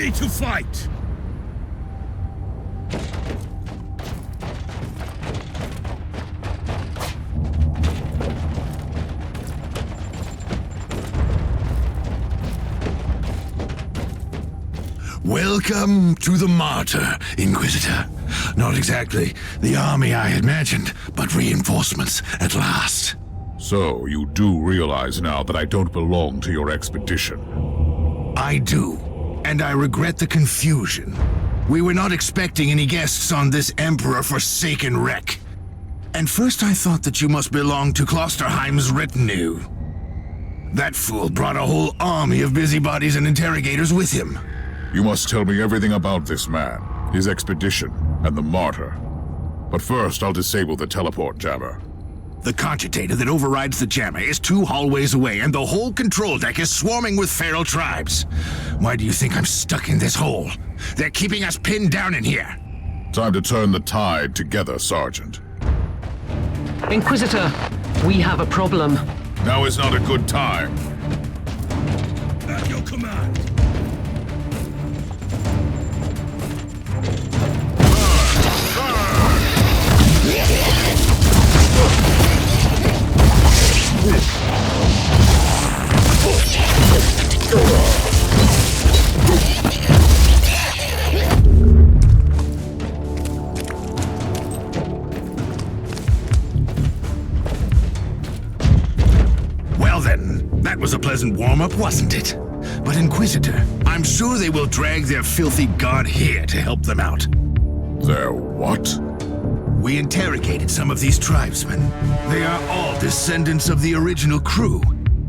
me to fight! Welcome to the Martyr, Inquisitor. Not exactly the army I had imagined, but reinforcements at last. So, you do realize now that I don't belong to your expedition? I do, and I regret the confusion. We were not expecting any guests on this Emperor-forsaken wreck. And first I thought that you must belong to Klosterheim's retinue. That fool brought a whole army of busybodies and interrogators with him. You must tell me everything about this man, his expedition, and the Martyr. But first, I'll disable the teleport jammer. The cogitator that overrides the jammer is 2 hallways away, and the whole control deck is swarming with feral tribes. Why do you think I'm stuck in this hole? They're keeping us pinned down in here. Time to turn the tide together, Sergeant. Inquisitor, we have a problem. Now is not a good time. At your command! Well then, that was a pleasant warm-up, wasn't it? But Inquisitor, I'm sure they will drag their filthy god here to help them out. Their what? We interrogated some of these tribesmen. They are all descendants of the original crew.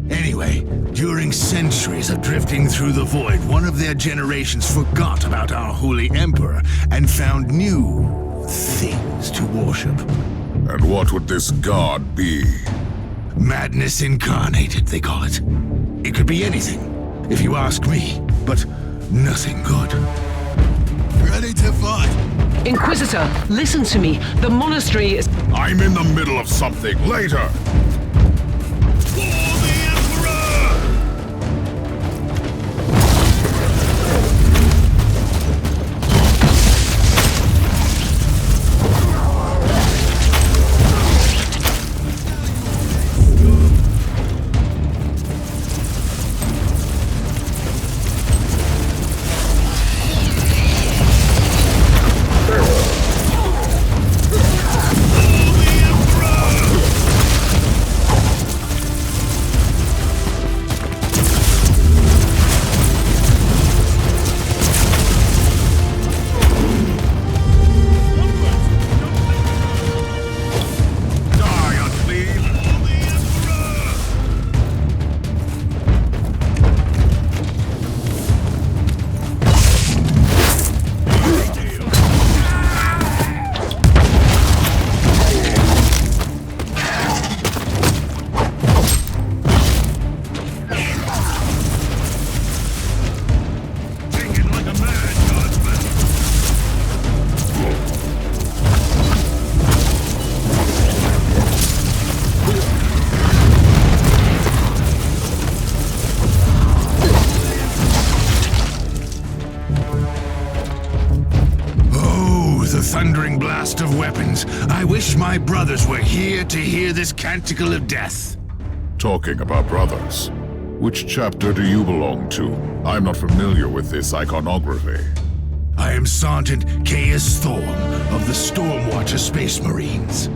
Anyway, during centuries of drifting through the void, one of their generations forgot about our holy emperor and found new things to worship. And what would this god be? Madness incarnated, they call it. It could be anything, if you ask me, but nothing good. Ready to fight! Inquisitor, listen to me. The monastery is... I'm in the middle of something. Later! For the Emperor! Thundering blast of weapons. I wish my brothers were here to hear this canticle of death. Talking about brothers, which chapter do you belong to? I'm not familiar with this iconography. I am Sergeant Caius Thorm of the Stormwatcher Space Marines.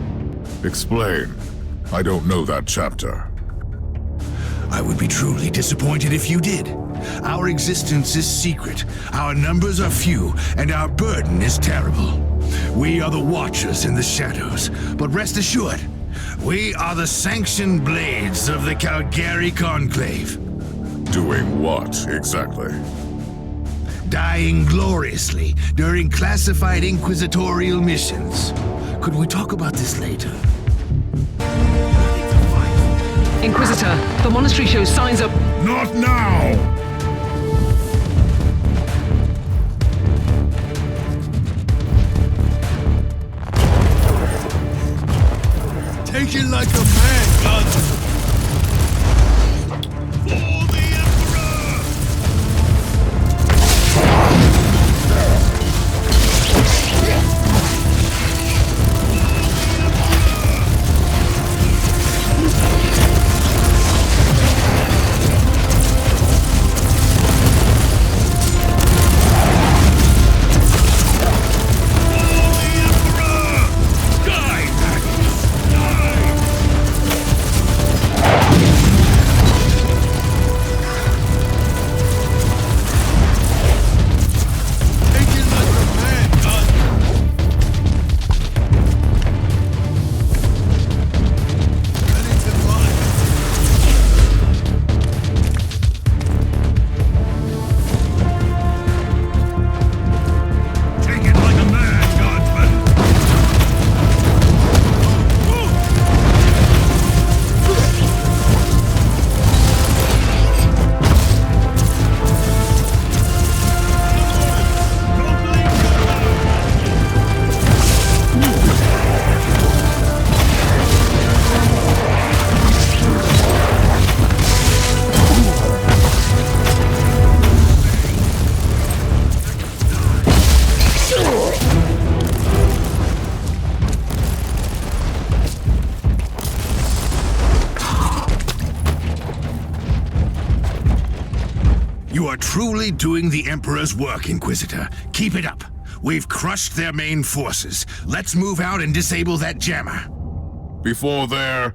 Explain. I don't know that chapter. I would be truly disappointed if you did. Our existence is secret, our numbers are few, and our burden is terrible. We are the Watchers in the shadows, but rest assured, we are the sanctioned blades of the Calgary Conclave. Doing what, exactly? Dying gloriously during classified inquisitorial missions. Could we talk about this later? Inquisitor, the monastery shows signs of... Not now! Take it like a man, God! For the Emperor! truly doing the Emperor's work, Inquisitor. Keep it up. We've crushed their main forces. Let's move out and disable that jammer. Before their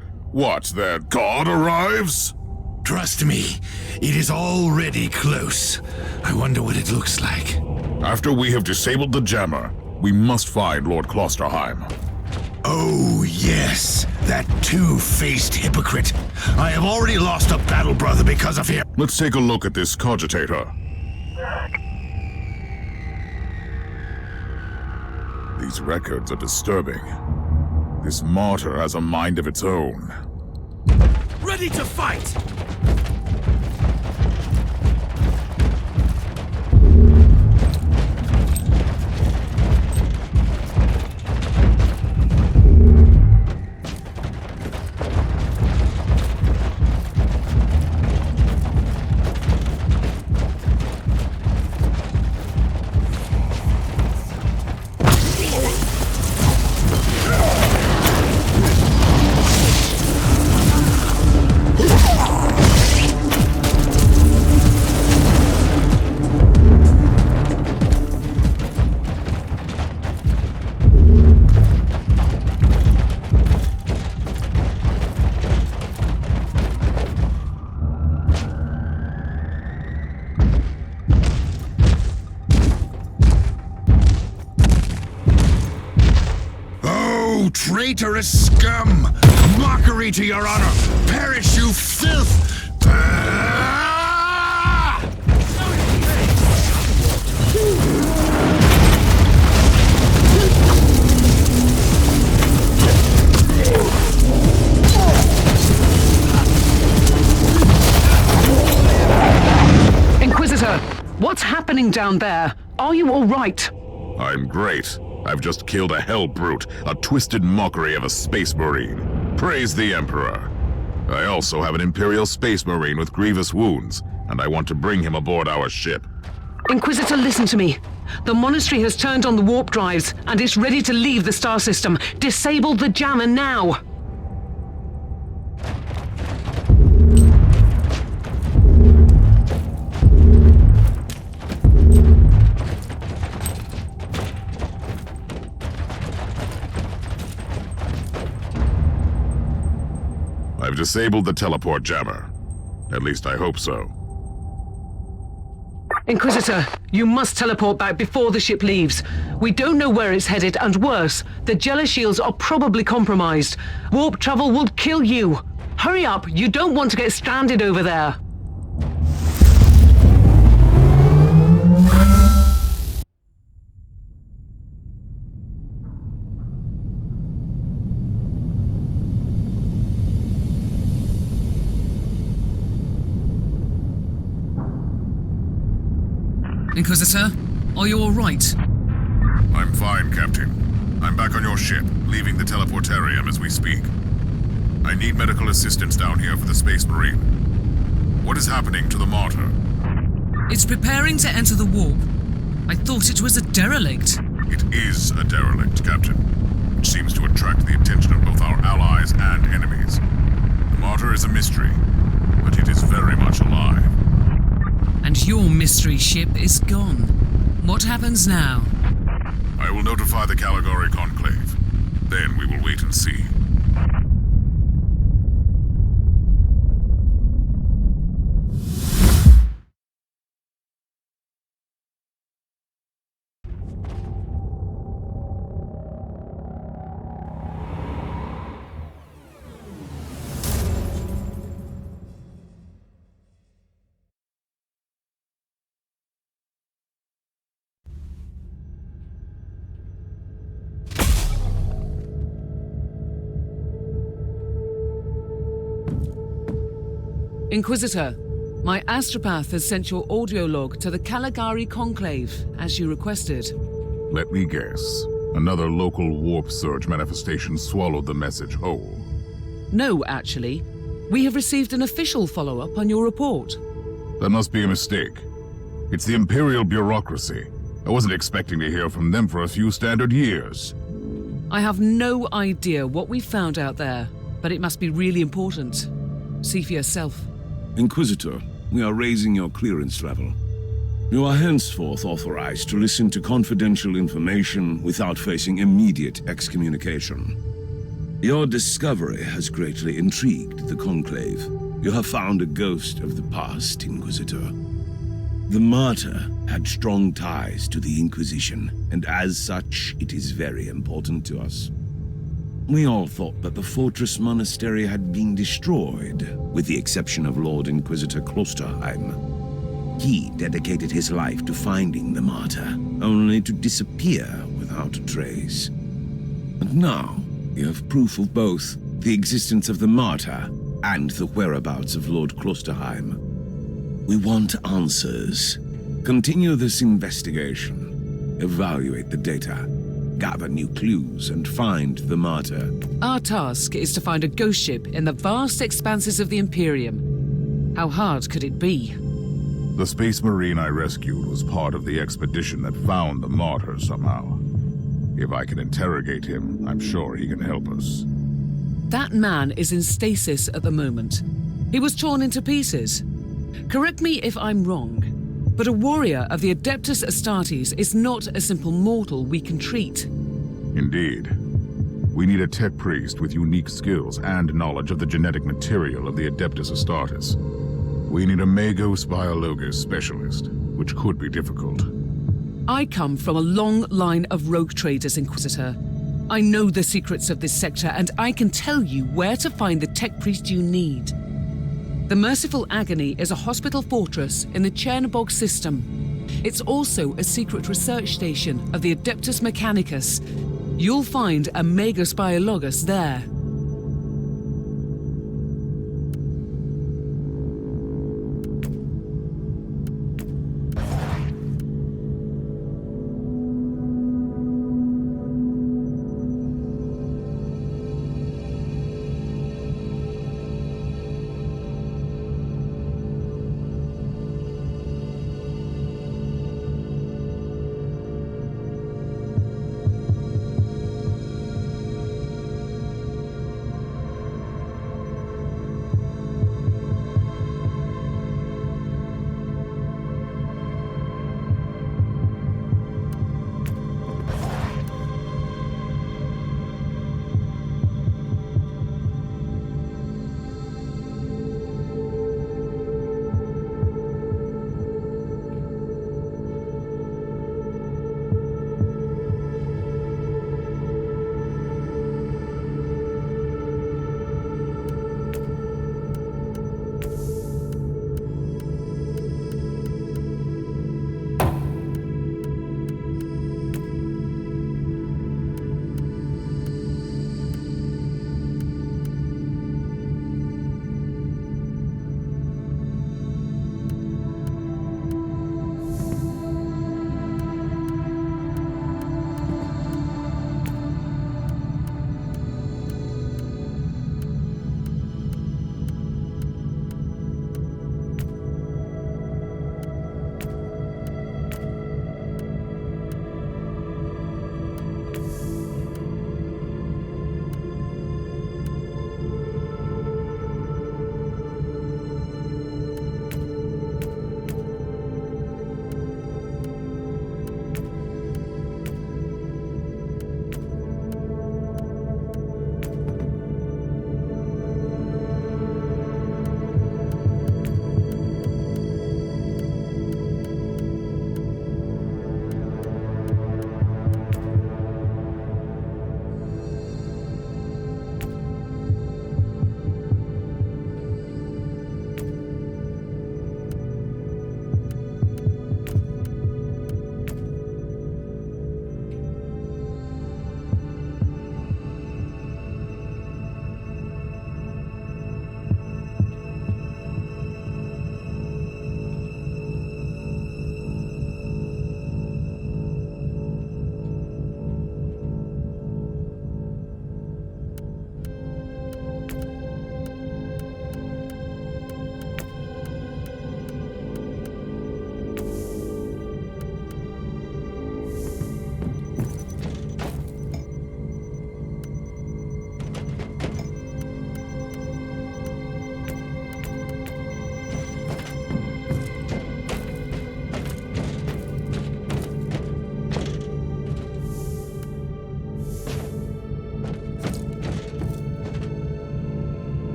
god arrives? Trust me, it is already close. I wonder what it looks like. After we have disabled the jammer, we must find Lord Klosterheim. Oh, yes, that two-faced hypocrite. I have already lost a battle brother because of him. Let's take a look at this cogitator. These records are disturbing. This martyr has a mind of its own. Ready to fight! Traitorous scum! Mockery to your honor! Perish, you filth! Inquisitor, what's happening down there? Are you all right? I'm great. I've just killed a hell brute, a twisted mockery of a space marine. Praise the Emperor. I also have an Imperial space marine with grievous wounds, and I want to bring him aboard our ship. Inquisitor, listen to me. The monastery has turned on the warp drives, and it's ready to leave the star system. Disable the jammer now! I've disabled the teleport jammer. At least I hope so. Inquisitor, you must teleport back before the ship leaves. We don't know where it's headed, and worse, the Jella shields are probably compromised. Warp travel will kill you. Hurry up, you don't want to get stranded over there. Inquisitor, are you all right? I'm fine, Captain. I'm back on your ship, leaving the teleportarium as we speak. I need medical assistance down here for the Space Marine. What is happening to the Martyr? It's preparing to enter the warp. I thought it was a derelict. It is a derelict, Captain, which seems to attract the attention of both our allies and enemies. The Martyr is a mystery, but it is very much alive. And your mystery ship is gone. What happens now? I will notify the Caligari Conclave. Then we will wait and see. Inquisitor, my astropath has sent your audio log to the Caligari Conclave, as you requested. Let me guess. Another local warp surge manifestation swallowed the message whole. No, actually. We have received an official follow-up on your report. That must be a mistake. It's the Imperial bureaucracy. I wasn't expecting to hear from them for a few standard years. I have no idea what we found out there, but it must be really important. See for yourself. Inquisitor, we are raising your clearance level. You are henceforth authorized to listen to confidential information without facing immediate excommunication. Your discovery has greatly intrigued the Conclave. You have found a ghost of the past, Inquisitor. The Martyr had strong ties to the Inquisition, and as such, it is very important to us. We all thought that the fortress monastery had been destroyed, with the exception of Lord Inquisitor Klosterheim. He dedicated his life to finding the Martyr, only to disappear without a trace. And now, you have proof of both the existence of the Martyr and the whereabouts of Lord Klosterheim. We want answers. Continue this investigation. Evaluate the data. Gather new clues and find the Martyr. Our task is to find a ghost ship in the vast expanses of the Imperium. How hard could it be? The Space Marine I rescued was part of the expedition that found the Martyr somehow. If I can interrogate him, I'm sure he can help us. That man is in stasis at the moment. He was torn into pieces. Correct me if I'm wrong, but a warrior of the Adeptus Astartes is not a simple mortal we can treat. Indeed. We need a tech priest with unique skills and knowledge of the genetic material of the Adeptus Astartes. We need a Magos Biologos specialist, which could be difficult. I come from a long line of rogue traders, Inquisitor. I know the secrets of this sector, and I can tell you where to find the tech priest you need. The Merciful Agony is a hospital fortress in the Chernobog system. It's also a secret research station of the Adeptus Mechanicus. You'll find a Magos Biologos there.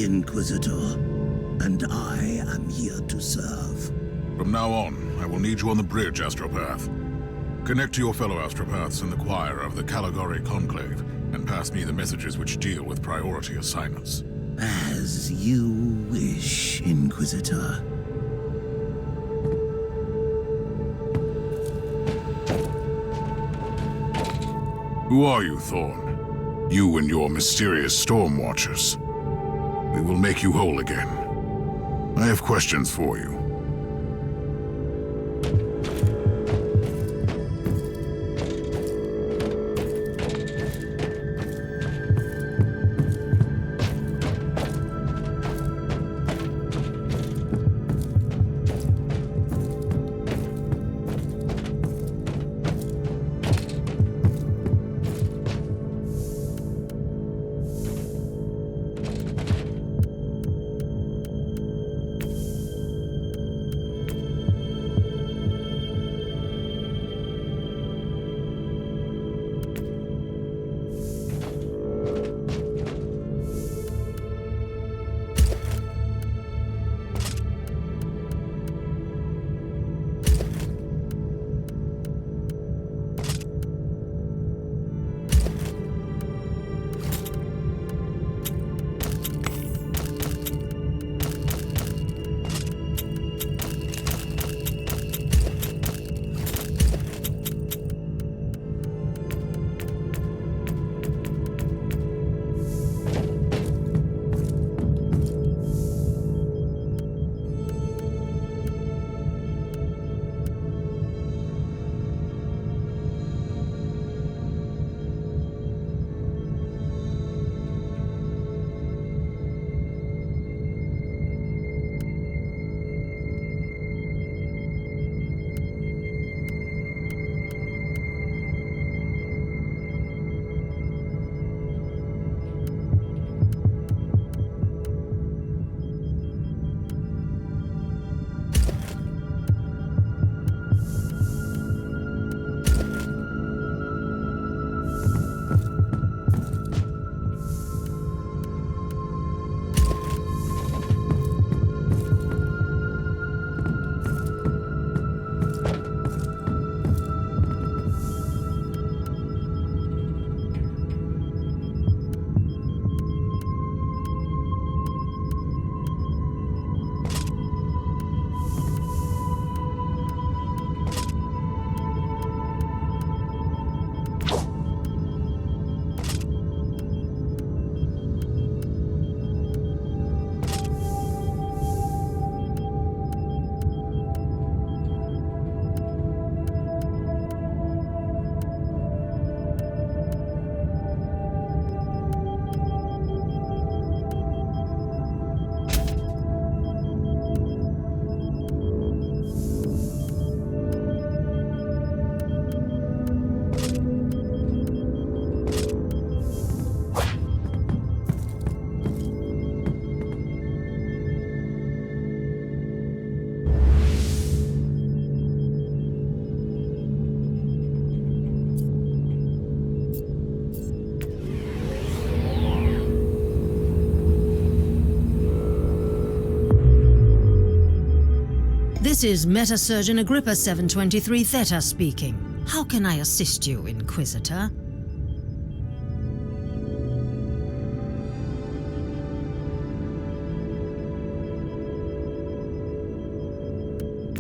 Inquisitor, and I am here to serve. From now on, I will need you on the bridge, Astropath. Connect to your fellow Astropaths in the choir of the Caligari Conclave, and pass me the messages which deal with priority assignments. As you wish, Inquisitor. Who are you, Thorn? You and your mysterious Storm Watchers. We will make you whole again. I have questions for you. This is Meta-Surgeon Agrippa 723 Theta speaking. How can I assist you, Inquisitor?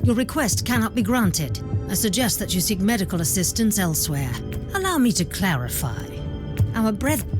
Your request cannot be granted. I suggest that you seek medical assistance elsewhere. Allow me to clarify. Our brethren...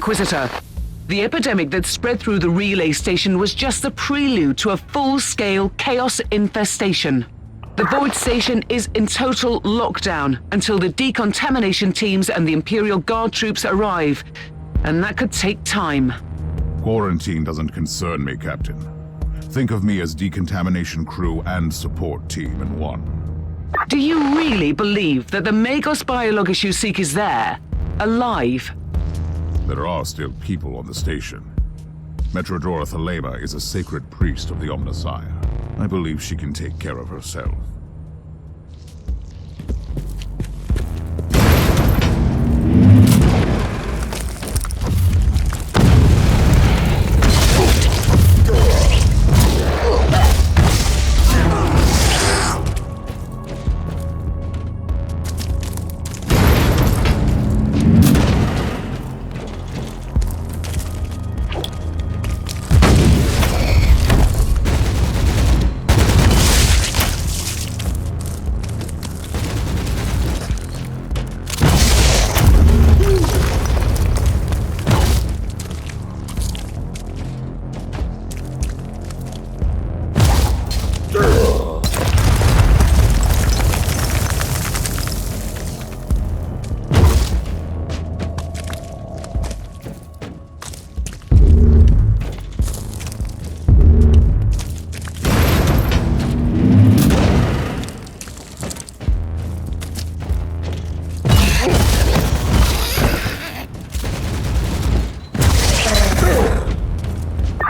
Inquisitor, the epidemic that spread through the relay station was just the prelude to a full-scale chaos infestation. The Void Station is in total lockdown until the decontamination teams and the Imperial Guard troops arrive, and that could take time. Quarantine doesn't concern me, Captain. Think of me as decontamination crew and support team in one. Do you really believe that the Magos Biologus you seek is there, alive? There are still people on the station. Metrodora Thelema is a sacred priest of the Omnissiah. I believe she can take care of herself.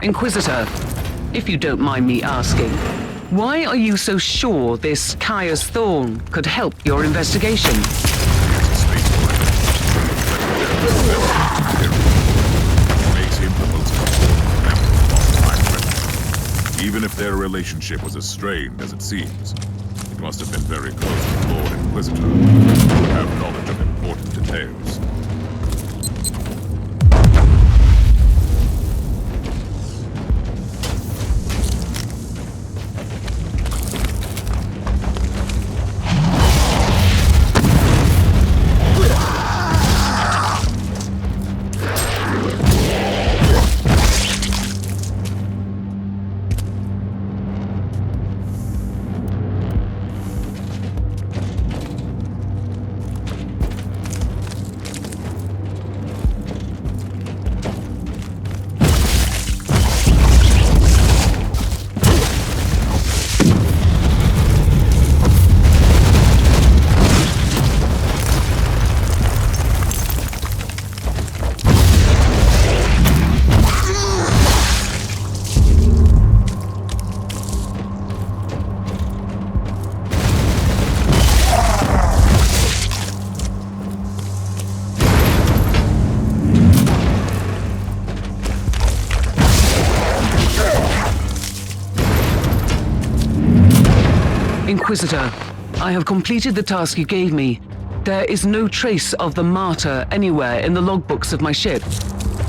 Inquisitor, if you don't mind me asking, why are you so sure this Caius Thorn could help your investigation? Makes him the most important member of my friend. Even if their relationship was as strained as it seems, it must have been very close to the Lord Inquisitor, who would have knowledge of important details. Inquisitor, I have completed the task you gave me. There is no trace of the Martyr anywhere in the logbooks of my ship.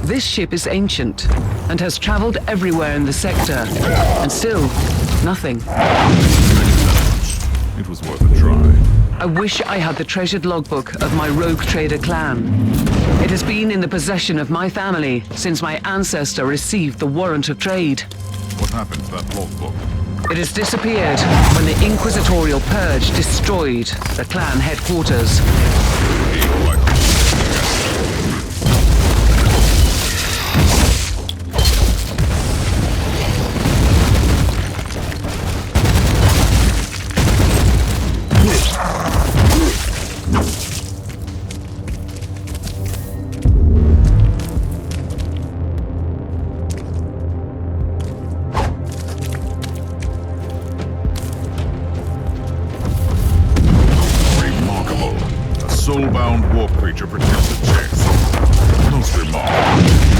This ship is ancient and has traveled everywhere in the sector, and still, nothing. It was worth a try. I wish I had the treasured logbook of my rogue trader clan. It has been in the possession of my family since my ancestor received the warrant of trade. What happened to that logbook? It has disappeared when the Inquisitorial Purge destroyed the clan headquarters. Soulbound warp creature protected chance. Most remarkable.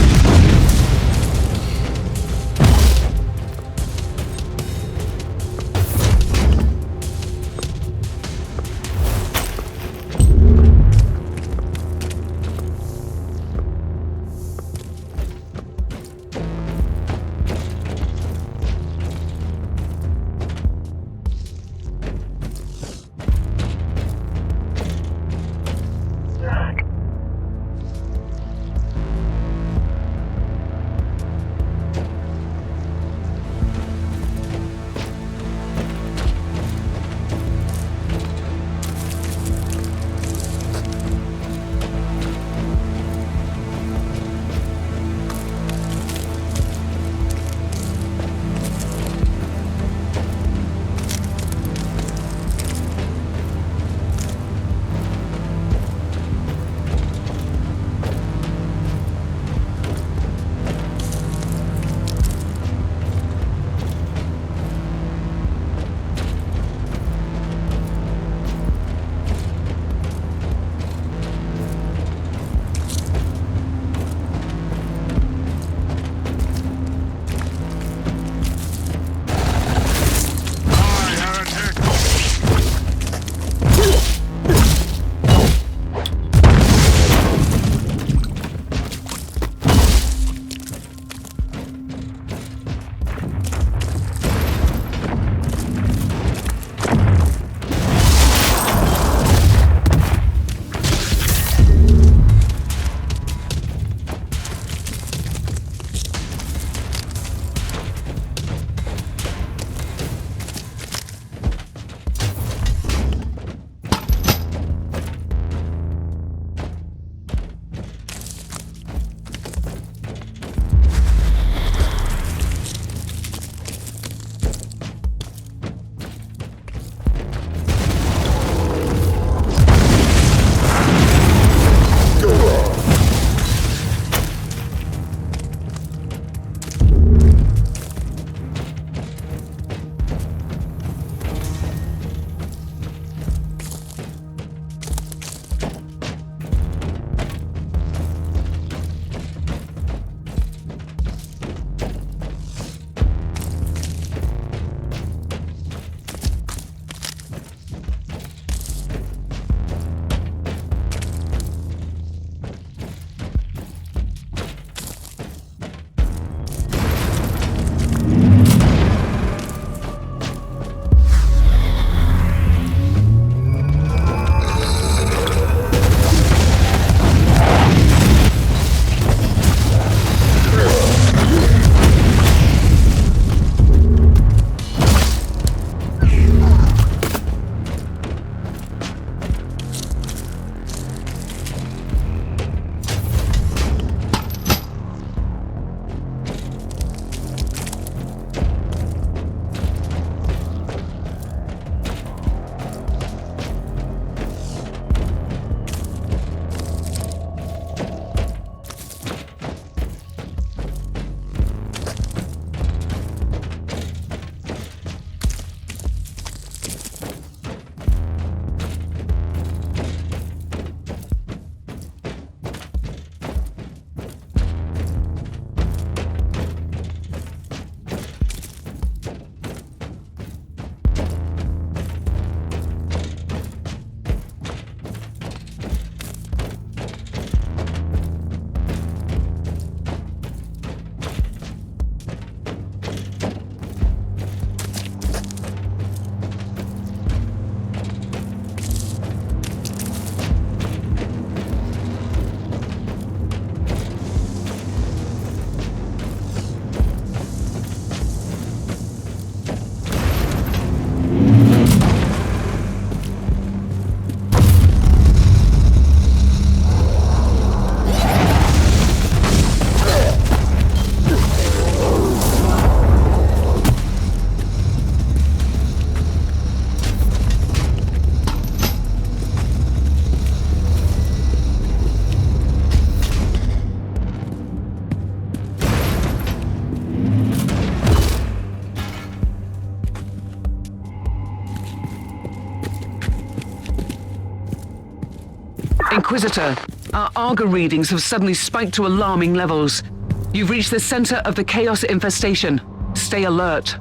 Inquisitor, our Arga readings have suddenly spiked to alarming levels. You've reached the center of the Chaos infestation. Stay alert.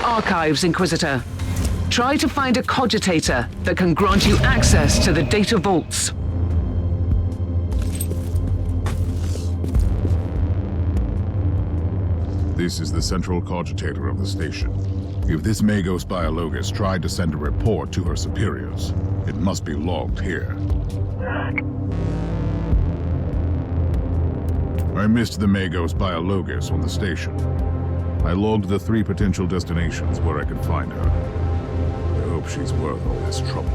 Archives, Inquisitor. Try to find a cogitator that can grant you access to the data vaults. This is the central cogitator of the station. If this Magos Biologus tried to send a report to her superiors, it must be logged here. I missed the Magos Biologus on the station. I logged the 3 potential destinations where I could find her. I hope she's worth all this trouble.